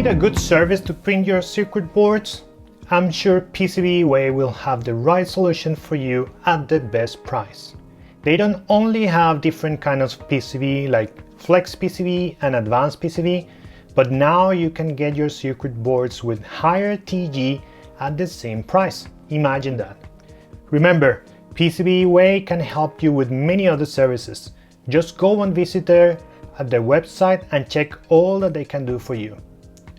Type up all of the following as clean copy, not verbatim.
need a good service to print your circuit boards? I'm sure PCBWay will have the right solution for you at the best price. They don't only have different kinds of PCB like Flex PCB and Advanced PCB, but now you can get your circuit boards with higher TG at the same price. Imagine that. Remember, PCBWay can help you with many other services. Just go and visit their website and check all that they can do for you.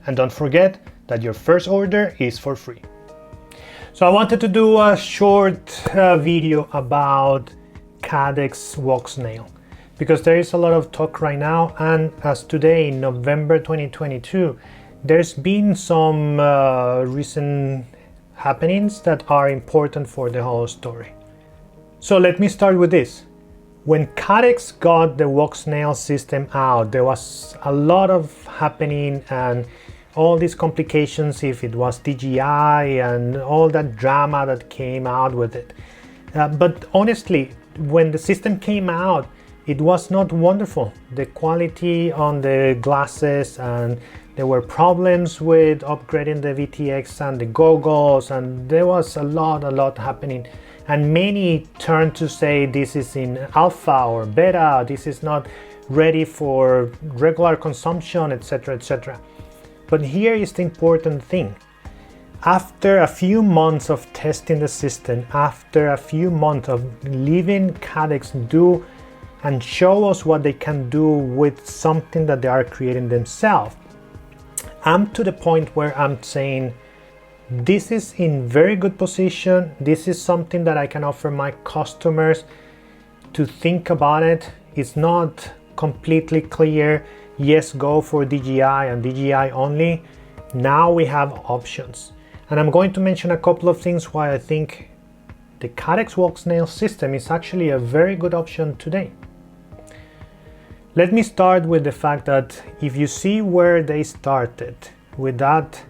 And don't forget that your first order is for free. So I wanted to do a short video about Caddx Walksnail because there is a lot of talk right now, and as today, November 2022, there's been some recent happenings that are important for the whole story. So let me start with this. When Caddx got the Walksnail system out, there was a lot of happening and all these complications if it was DJI and all that drama that came out with it. But honestly, when the system came out, it was not wonderful. The quality on the glasses, and there were problems with upgrading the VTX and the goggles, and there was a lot happening. And many turned to say this is in alpha or beta, this is not ready for regular consumption, etc., etc. But here is the important thing. After a few months of testing the system, after a few months of leaving Caddx do and show us what they can do with something that they are creating themselves, I'm to the point where I'm saying, this is in very good position. This is something that I can offer my customers to think about it. It's not completely clear. Yes, go for DJI and DJI only. Now we have options. And I'm going to mention a couple of things why I think the Caddx Walksnail system is actually a very good option today. Let me start with the fact that if you see where they started with that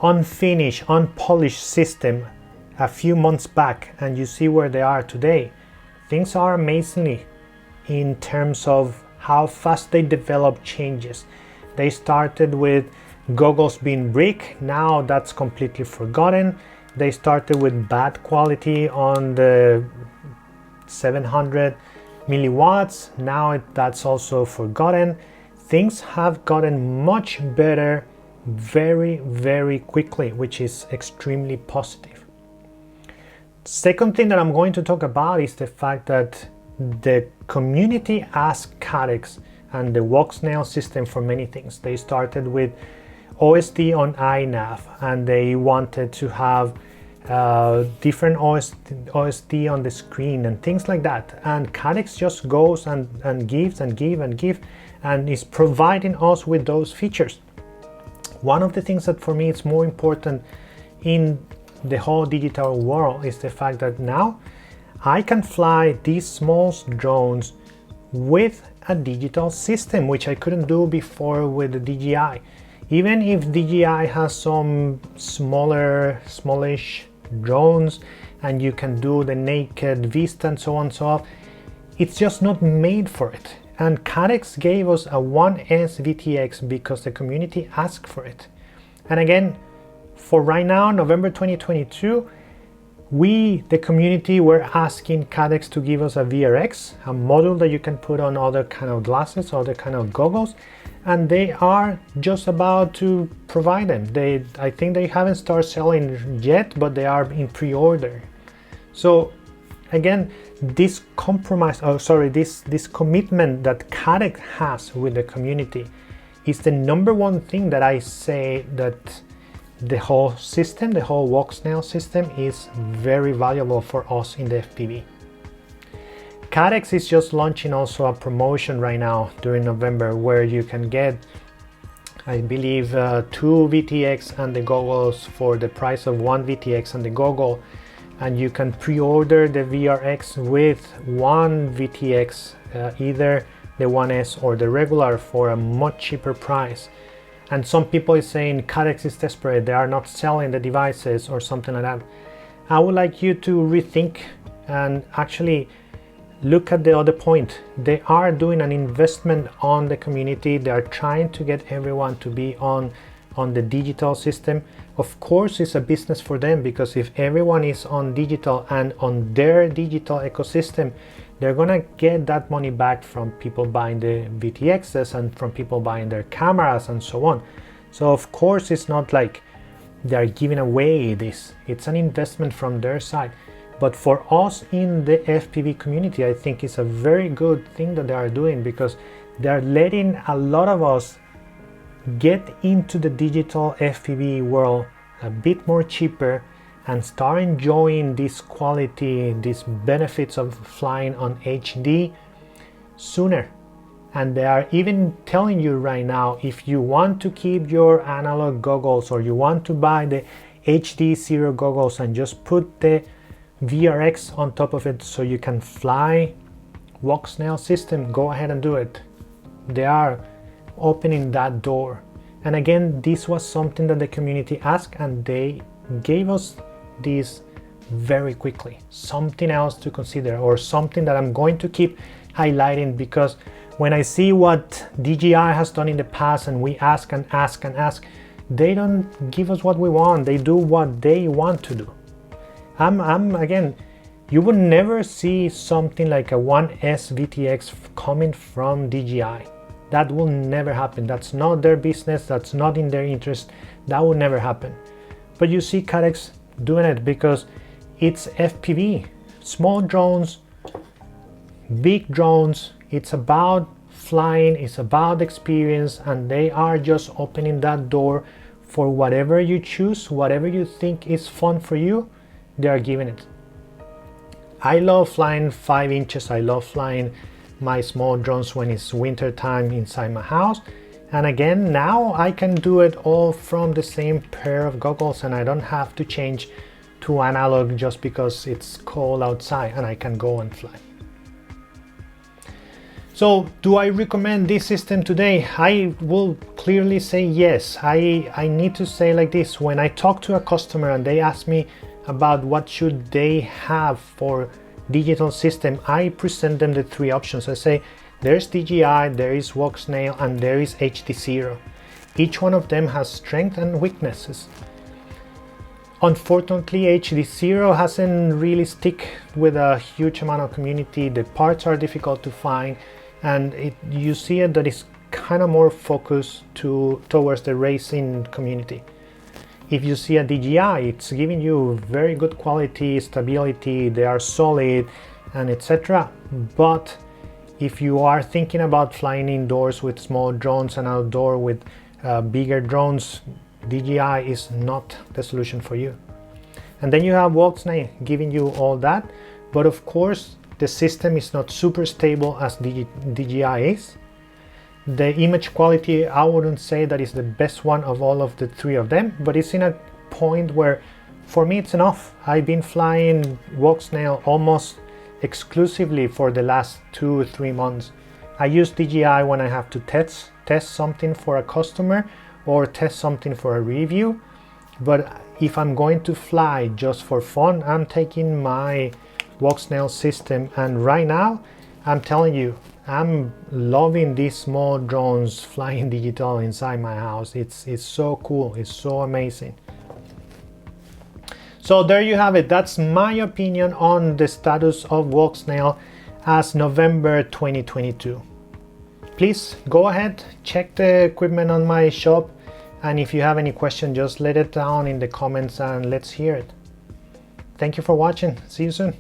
unfinished, unpolished system a few months back, and you see where they are today, things are amazingly in terms of how fast they develop changes. They started with goggles being brick, now that's completely forgotten. They started with bad quality on the 700 milliwatts, now that's also forgotten. Things have gotten much better very quickly, which is extremely positive. Second thing that I'm going to talk about is the fact that the community asked Caddx and the Walksnail system for many things. They started with OSD on iNav, and they wanted to have different OSD on the screen and things like that. And Caddx just goes and gives and is providing us with those features. One of the things that for me is more important in the whole digital world is the fact that now I can fly these small drones with a digital system, which I couldn't do before with the DJI. Even if DJI has some smallish drones and you can do the naked vista and so on and so on, it's just not made for it. And Caddx gave us a 1S VTX because the community asked for it. And again, for right now, November 2022, we, the community, were asking Caddx to give us a VRX, a module that you can put on other kind of glasses, other kind of goggles, and they are just about to provide them. I think they haven't started selling yet, but they are in pre-order. So again, this this commitment that Caddx has with the community is the number one thing that I say that the whole system, the whole Walksnail system, is very valuable for us in the FPV. Caddx is just launching also a promotion right now during November where you can get, I believe, 2 VTX and the goggles for the price of 1 VTX and the goggle, and you can pre-order the VRX with 1 VTX, either the 1S or the regular, for a much cheaper price. And some people is saying Caddx is desperate, they are not selling the devices or something like that. I would like you to rethink and actually look at the other point. They are doing an investment on the community. They are trying to get everyone to be on on the digital system, of course it's a business for them, because if everyone is on digital and on their digital ecosystem, they're gonna get that money back from people buying the VTXs and from people buying their cameras and so on. So of course it's not like they're giving away this, it's an investment from their side. But for us in the FPV community, I think it's a very good thing that they are doing, because they're letting a lot of us get into the digital FPV world a bit more cheaper and start enjoying this quality, these benefits of flying on HD sooner. And they are even telling you right now, if you want to keep your analog goggles or you want to buy the HDZero goggles and just put the VRX on top of it so you can fly Walksnail system, go ahead and do it. They are opening that door. And again, this was something that the community asked, and they gave us this very quickly. Something else to consider, or something that I'm going to keep highlighting, because when I see what DJI has done in the past and we ask and ask and ask, they don't give us what we want, they do what they want to do. Again, you would never see something like a 1S VTX coming from DJI. That will never happen. That's not their business, that's not in their interest, that will never happen. But you see Caddx doing it because it's FPV, small drones, big drones, it's about flying, it's about experience, and they are just opening that door for whatever you choose, whatever you think is fun for you, they are giving it. I love flying 5 inches, I love flying my small drones when it's winter time inside my house, and again now I can do it all from the same pair of goggles, and I don't have to change to analog just because it's cold outside and I can go and fly. So do I recommend this system today? I will clearly say yes. I need to say like this: when I talk to a customer and they ask me about what should they have for digital system, I present them the 3 options. I say there's DJI, there is Walksnail, and there is HDZero. Each one of them has strengths and weaknesses. Unfortunately, HDZero hasn't really stick with a huge amount of community. The parts are difficult to find, and you see it that it's kind of more focused towards the racing community. If you see a DJI, it's giving you very good quality, stability, they are solid, and etc. But if you are thinking about flying indoors with small drones and outdoor with bigger drones, DJI is not the solution for you. And then you have Walksnail giving you all that, but of course the system is not super stable as DJI is. The image quality, I wouldn't say that is the best one of all of the 3 of them, but it's in a point where for me it's enough. I've been flying Walksnail almost exclusively for the last 2 or 3 months. I use DJI when I have to test something for a customer or test something for a review, but if I'm going to fly just for fun, I'm taking my Walksnail system, and right now I'm telling you, I'm loving these small drones flying digital inside my house. It's so cool, it's so amazing. So there you have it. That's my opinion on the status of Walksnail as November 2022. Please go ahead, check the equipment on my shop, and if you have any question, just let it down in the comments and let's hear it. Thank you for watching. See you soon.